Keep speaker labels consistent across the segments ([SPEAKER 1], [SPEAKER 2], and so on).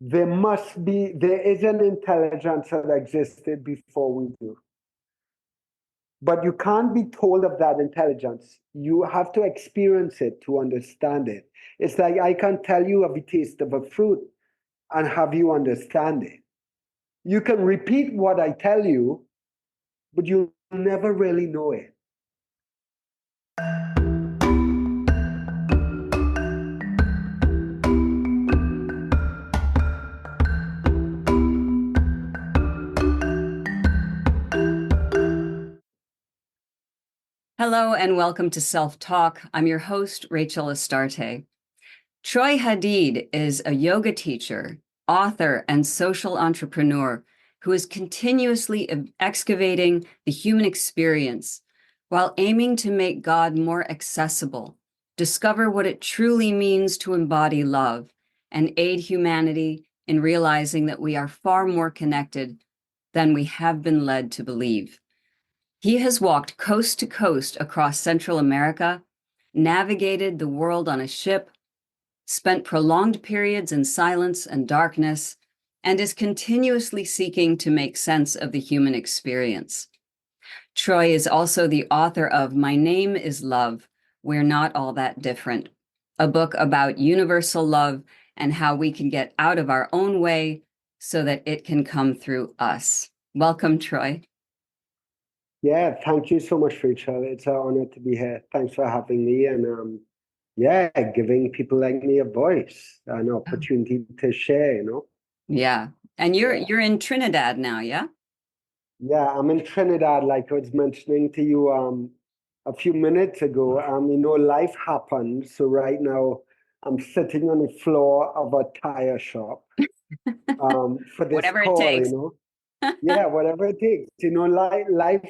[SPEAKER 1] there is an intelligence that existed before we do. But you can't be told of that intelligence. You have to experience it to understand it. It's like I can't tell you of the taste of a fruit and have you understand it. You can repeat what I tell you, but you'll never really know it.
[SPEAKER 2] Hello and welcome to Self Talk. I'm your host, Rachel Astarte. Troy Hadeed is a yoga teacher, author, and social entrepreneur who is continuously excavating the human experience while aiming to make God more accessible, discover what it truly means to embody love, and aid humanity in realizing that we are far more connected than we have been led to believe. He has walked coast to coast across Central America, navigated the world on a ship, spent prolonged periods in silence and darkness, and is continuously seeking to make sense of the human experience. Troy is also the author of My Name is Love, We're Not All That Different, a book about universal love and how we can get out of our own way so that it can come through us. Welcome, Troy.
[SPEAKER 1] Yeah, thank you so much, Rachel. It's an honor to be here. Thanks for having me, and giving people like me a voice, an opportunity to share.
[SPEAKER 2] Yeah, and you're in Trinidad now, yeah?
[SPEAKER 1] Yeah, I'm in Trinidad, like I was mentioning to you a few minutes ago. Life happens. So right now, I'm sitting on the floor of a tire shop for this
[SPEAKER 2] Whatever
[SPEAKER 1] call.
[SPEAKER 2] it takes.
[SPEAKER 1] Yeah, whatever it takes. Life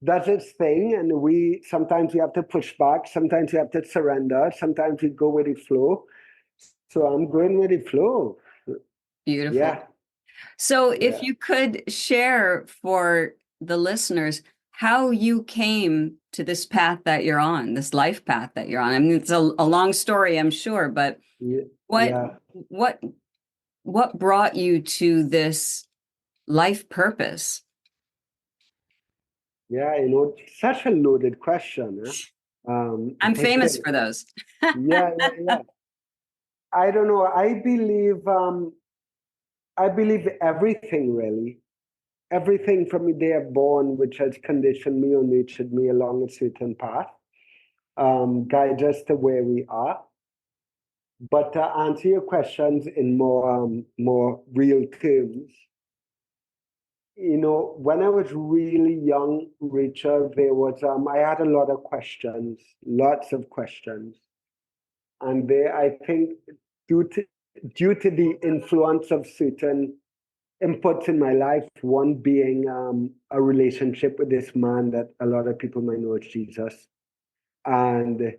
[SPEAKER 1] does its thing, and sometimes we have to push back, sometimes we have to surrender, sometimes we go with the flow. So I'm going with the flow.
[SPEAKER 2] Beautiful.
[SPEAKER 1] Yeah.
[SPEAKER 2] So if you could share for the listeners how you came to this path that you're on, this life path that you're on. I mean, it's a long story, I'm sure, but what brought you to this life purpose?
[SPEAKER 1] Yeah, such a loaded question.
[SPEAKER 2] I'm famous for those.
[SPEAKER 1] Yeah. I don't know. I believe everything, really. Everything from the day of born, which has conditioned me or nurtured me along a certain path, guides us to where we are. But to answer your questions in more real terms, when I was really young, Rachel, I had a lot of questions, lots of questions. And I think due to the influence of certain inputs in my life, one being a relationship with this man that a lot of people might know as Jesus, and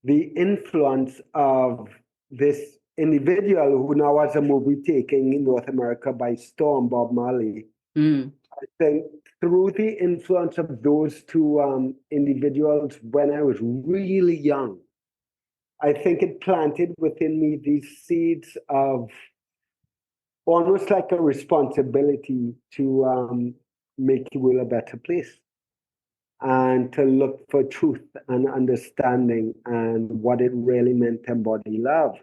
[SPEAKER 1] the influence of this individual who now has a movie taking North America by storm, Bob Marley. I think through the influence of those two individuals when I was really young, I think it planted within me these seeds of almost like a responsibility to make the world a better place and to look for truth and understanding and what it really meant to embody love.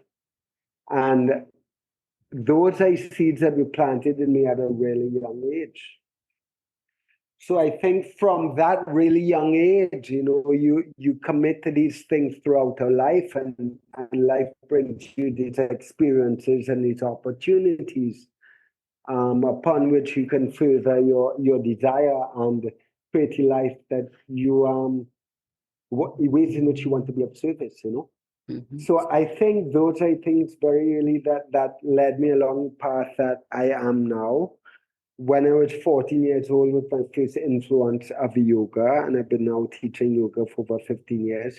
[SPEAKER 1] And those are seeds that were planted in me at a really young age. So I think from that really young age, you commit to these things throughout our life, and life brings you these experiences and these opportunities upon which you can further your desire and create a life that ways in which you want to be of service, Mm-hmm. So I think those are things very early that led me along the path that I am now. When I was 14 years old with my first influence of yoga, and I've been now teaching yoga for over 15 years.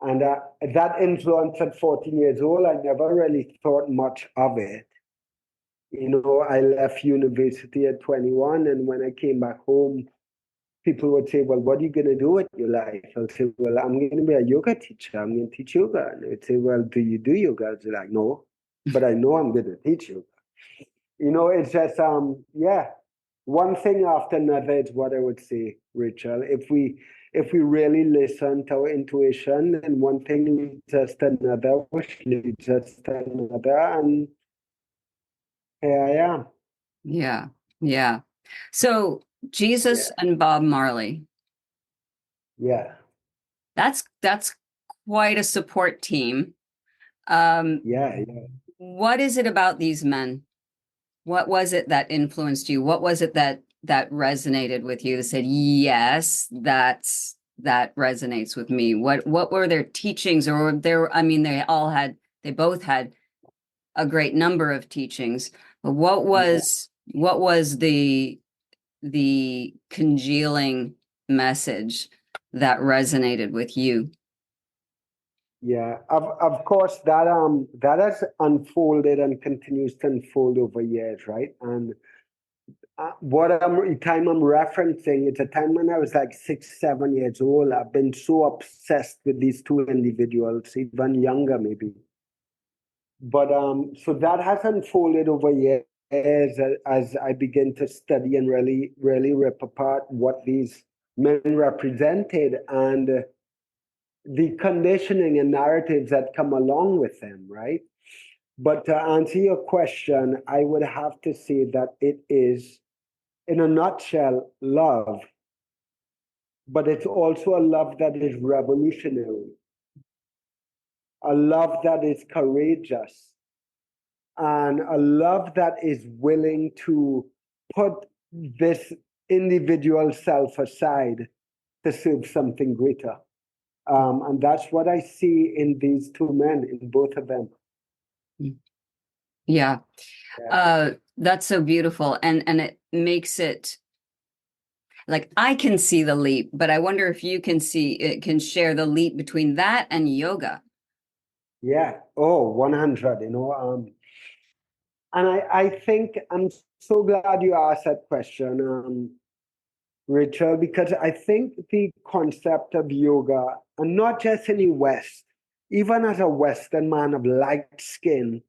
[SPEAKER 1] And that influence at 14 years old, I never really thought much of it. I left university at 21, and when I came back home, people would say, well, what are you going to do with your life? I'll say, well, I'm going to be a yoga teacher. I'm going to teach yoga. And they'd say, well, do you do yoga? I'd say, like, no, but I know I'm going to teach yoga. It's just yeah, one thing after another is what I would say, Rachel. If we really listen to our intuition, and one thing leads us to another, which leads us to another, and here I am.
[SPEAKER 2] Yeah. Yeah. So Jesus and Bob Marley,
[SPEAKER 1] Yeah,
[SPEAKER 2] that's quite a support team.
[SPEAKER 1] yeah.
[SPEAKER 2] What is it about these men? What was it that influenced you? What was it that resonated with you that said, yes, that resonates with me? What were their teachings, or I mean, they both had a great number of teachings, but what was the congealing message that resonated with you?
[SPEAKER 1] Yeah, of course that has unfolded and continues to unfold over years, right? And time I'm referencing, it's a time when I was like 6, 7 years old. I've been so obsessed with these two individuals, even younger maybe. But so that has unfolded over years as I begin to study and really, really rip apart what these men represented and the conditioning and narratives that come along with them, right? But to answer your question, I would have to say that it is, in a nutshell, love, but it's also a love that is revolutionary, a love that is courageous, and a love that is willing to put this individual self aside to serve something greater. And that's what I see in these two men, in both of them.
[SPEAKER 2] Yeah.
[SPEAKER 1] Yeah.
[SPEAKER 2] That's so beautiful. And it makes it like I can see the leap, but I wonder if you can share the leap between that and yoga.
[SPEAKER 1] Yeah. Oh, 100, and I think I'm so glad you asked that question, Rachel, because I think the concept of yoga, and not just in the West, even as a Western man of light skin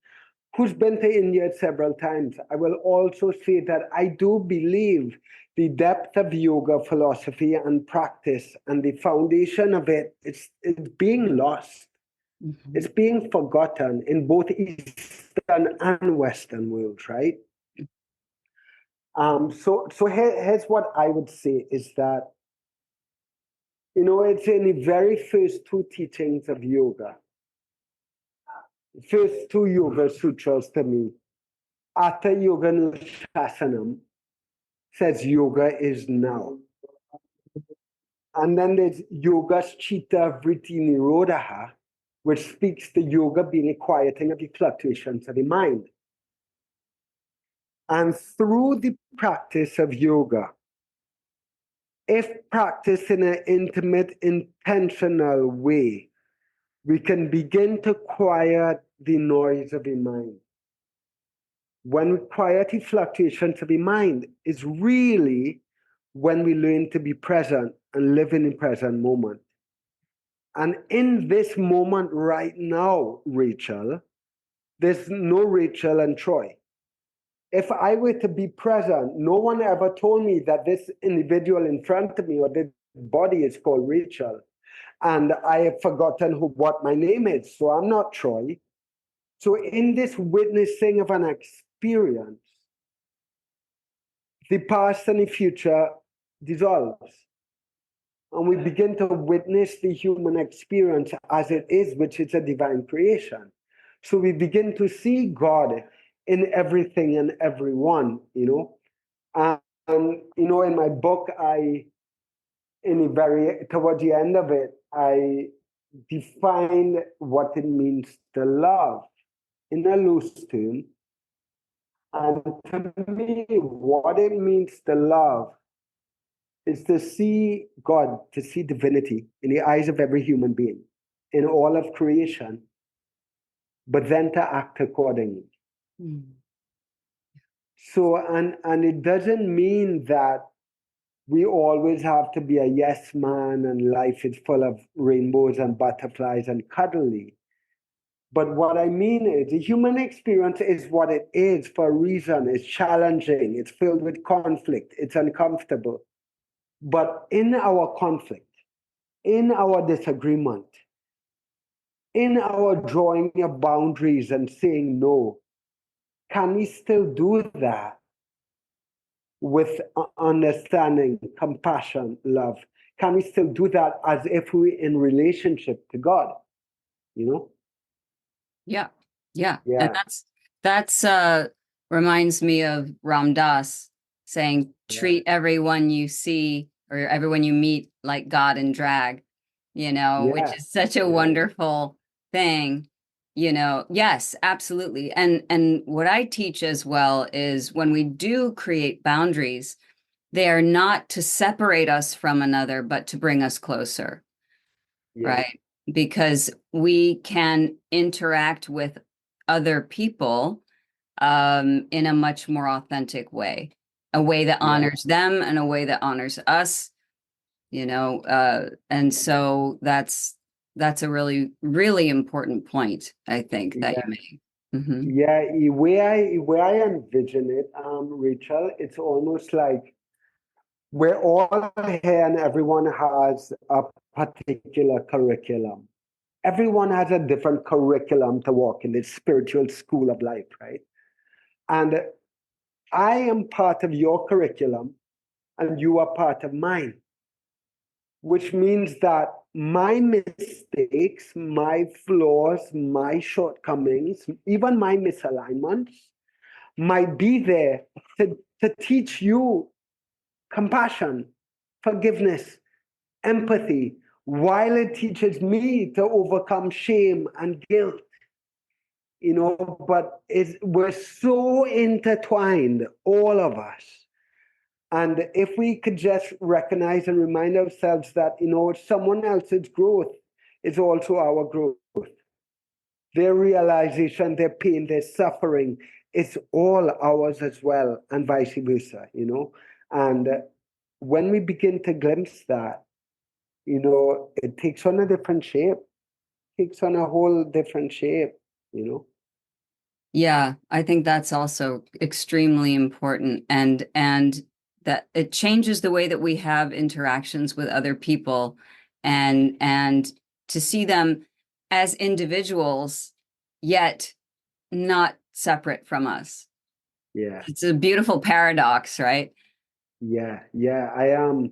[SPEAKER 1] who's been to India several times, I will also say that I do believe the depth of yoga philosophy and practice and the foundation of it's being lost.
[SPEAKER 2] Mm-hmm.
[SPEAKER 1] It's being forgotten in both Eastern and Western worlds, right? Here's what I would say is that, it's in the very first two teachings of yoga, first two yoga sutras to me. Atha Yoga Nushasanam says yoga is now. And then there's Yogaschita Vritti Nirodha, which speaks to yoga being a quieting of the fluctuations of the mind. And through the practice of yoga, if practiced in an intimate, intentional way, we can begin to quiet the noise of the mind. When we quiet the fluctuations of the mind, is really when we learn to be present and live in the present moment. And in this moment right now, Rachel, there's no Rachel and Troy. If I were to be present, no one ever told me that this individual in front of me or this body is called Rachel. And I have forgotten what my name is, so I'm not Troy. So in this witnessing of an experience, the past and the future dissolves. And we begin to witness the human experience as it is, which is a divine creation. So we begin to see God in everything and everyone, And, in my book, towards the end of it, I define what it means to love in a loose term. And to me, what it means to love is to see God, to see divinity in the eyes of every human being, in all of creation, but then to act accordingly. Mm. So, and it doesn't mean that we always have to be a yes man and life is full of rainbows and butterflies and cuddly. But what I mean is the human experience is what it is for a reason. It's challenging, it's filled with conflict, it's uncomfortable. But in our conflict, in our disagreement, in our drawing of boundaries and saying no, can we still do that with understanding, compassion, love? Can we still do that as if we're in relationship to God? You know?
[SPEAKER 2] Yeah. And
[SPEAKER 1] Yeah,
[SPEAKER 2] that's reminds me of Ram Dass saying,
[SPEAKER 1] yeah,
[SPEAKER 2] treat everyone you see or everyone you meet like God in drag, which
[SPEAKER 1] yeah,
[SPEAKER 2] is such a
[SPEAKER 1] yeah,
[SPEAKER 2] wonderful thing. Yes, absolutely. And what I teach as well is when we do create boundaries, they are not to separate us from another, but to bring us closer,
[SPEAKER 1] yeah,
[SPEAKER 2] right? Because we can interact with other people in a much more authentic way, a way that
[SPEAKER 1] yeah,
[SPEAKER 2] honors them and a way that honors us, and so that's a really, really important point, I think, that you
[SPEAKER 1] yeah.
[SPEAKER 2] made. Hmm.
[SPEAKER 1] Yeah, where I envision it, Rachel, it's almost like we're all here and everyone has a particular curriculum. Everyone has a different curriculum to walk in this spiritual school of life, right? And I am part of your curriculum and you are part of mine, which means that my mistakes, my flaws, my shortcomings, even my misalignments might be there to teach you compassion, forgiveness, empathy, while it teaches me to overcome shame and guilt. But we're so intertwined, all of us. And if we could just recognize and remind ourselves that, someone else's growth is also our growth. Their realization, their pain, their suffering, it's all ours as well, and vice versa, And when we begin to glimpse that, it takes on a different shape, takes on a whole different shape.
[SPEAKER 2] Yeah, I think that's also extremely important, and that it changes the way that we have interactions with other people, and to see them as individuals, yet not separate from us.
[SPEAKER 1] Yeah,
[SPEAKER 2] It's a beautiful paradox, right?
[SPEAKER 1] yeah. I am,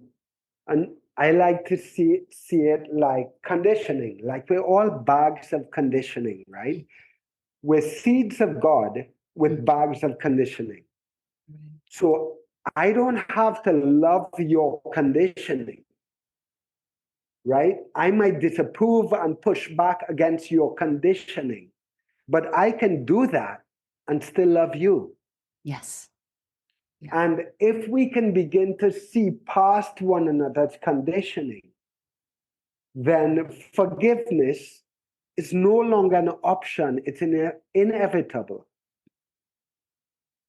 [SPEAKER 1] and I like to see it like conditioning, like we're all bags of conditioning, right? We're seeds of God with bags of conditioning. So I don't have to love your conditioning, right? I might disapprove and push back against your conditioning, but I can do that and still love you.
[SPEAKER 2] Yes. Yeah.
[SPEAKER 1] And if we can begin to see past one another's conditioning, then forgiveness is no longer an option, it's inevitable.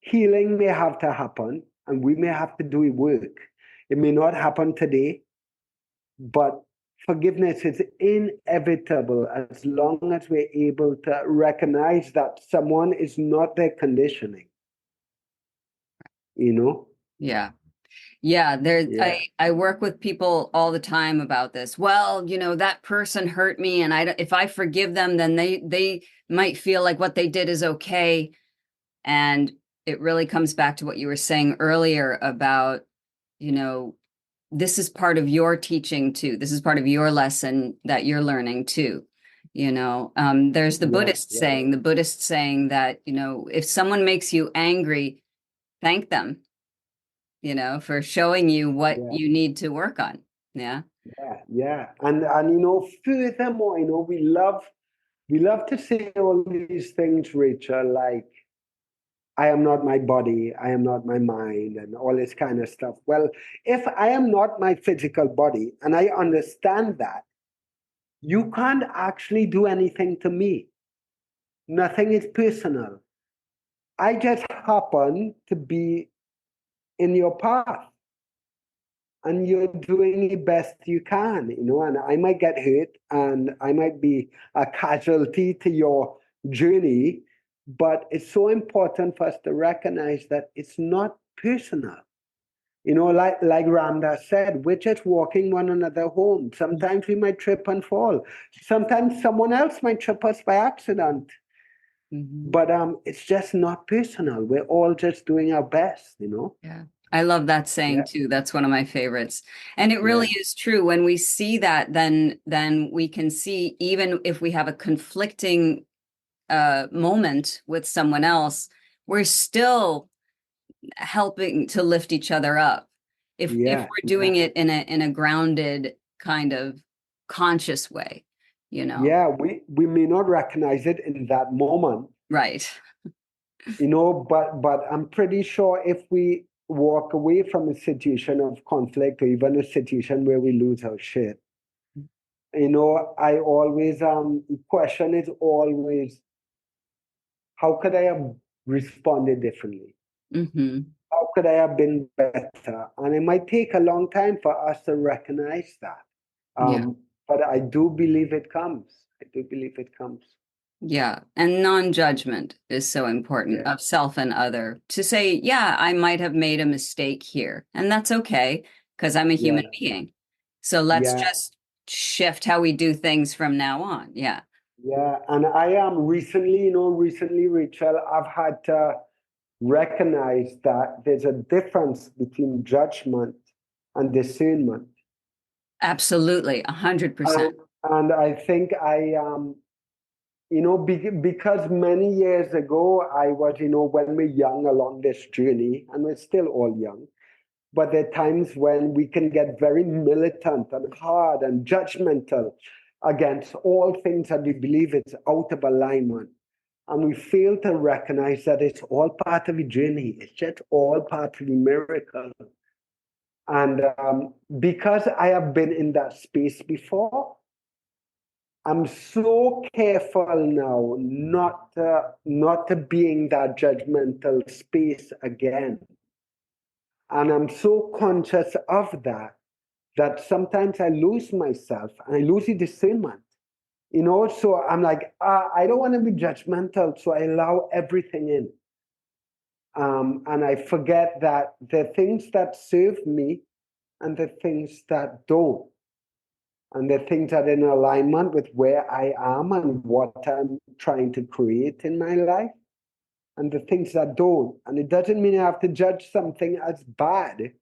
[SPEAKER 1] Healing may have to happen, and we may have to do work. It may not happen today, but forgiveness is inevitable as long as we're able to recognize that someone is not their conditioning. You know?
[SPEAKER 2] Yeah. Yeah,
[SPEAKER 1] Yeah.
[SPEAKER 2] I work with people all the time about this. Well, that person hurt me, and if I forgive them, then they might feel like what they did is okay. And it really comes back to what you were saying earlier about, this is part of your teaching too. This is part of your lesson that you're learning too. There's the Buddhist saying that, if someone makes you angry, thank them, for showing you what
[SPEAKER 1] Yeah.
[SPEAKER 2] you need to work on. Yeah.
[SPEAKER 1] Yeah. And furthermore, we love to say all these things, Rachel, like I am not my body, I am not my mind, and all this kind of stuff. Well, if I am not my physical body and I understand that, you can't actually do anything to me. Nothing is personal. I just happen to be in your path. and you're doing the best you can, and I might get hurt and I might be a casualty to your journey, but it's so important for us to recognize that it's not personal. Like Ramdas said, we're just walking one another home. Sometimes we might trip and fall. Sometimes someone else might trip us by accident. But it's just not personal. We're all just doing our best,
[SPEAKER 2] Yeah. I love that saying too. That's one of my favorites. And it really is true. When we see that, then we can see, even if we have a conflicting moment with someone else, we're still helping to lift each other up. If we're doing it in a grounded kind of conscious way,
[SPEAKER 1] Yeah, we may not recognize it in that moment.
[SPEAKER 2] Right.
[SPEAKER 1] But I'm pretty sure if we walk away from a situation of conflict, or even a situation where we lose our shit, I always the question is always, how could I have responded differently? How could I have been better? And it might take a long time for us to recognize that. But I do believe it comes.
[SPEAKER 2] Yeah. And non-judgment is so important of self and other, to say, I might have made a mistake here, and that's okay, because I'm a human being. So let's just shift how we do things from now on. Yeah.
[SPEAKER 1] And I am recently, Rachel, I've had to recognize that there's a difference between judgment and discernment.
[SPEAKER 2] Absolutely, 100%.
[SPEAKER 1] And I think because many years ago, I was, when we're young along this journey, and we're still all young, but there are times when we can get very militant and hard and judgmental against all things that we believe is out of alignment. And we fail to recognize that it's all part of the journey. It's just all part of the miracle. And because I have been in that space before, I'm so careful now not to be in that judgmental space again. And I'm so conscious of that sometimes I lose myself and I lose the discernment. So I'm like, I don't want to be judgmental, so I allow everything in. And I forget that the things that serve me and the things that don't, and the things that are in alignment with where I am and what I'm trying to create in my life, and the things that don't. And it doesn't mean I have to judge something as bad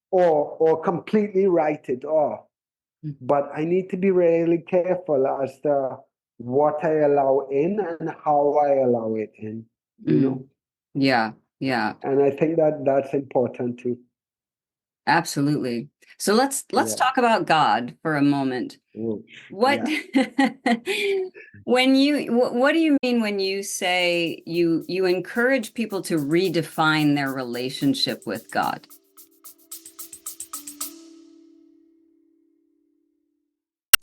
[SPEAKER 1] or completely write it off. But I need to be really careful as to what I allow in and how I allow it in,
[SPEAKER 2] Yeah.
[SPEAKER 1] And I think that's important too.
[SPEAKER 2] Absolutely. So let's talk about God for a moment. What when what do you mean when you say you encourage people to redefine their relationship with God?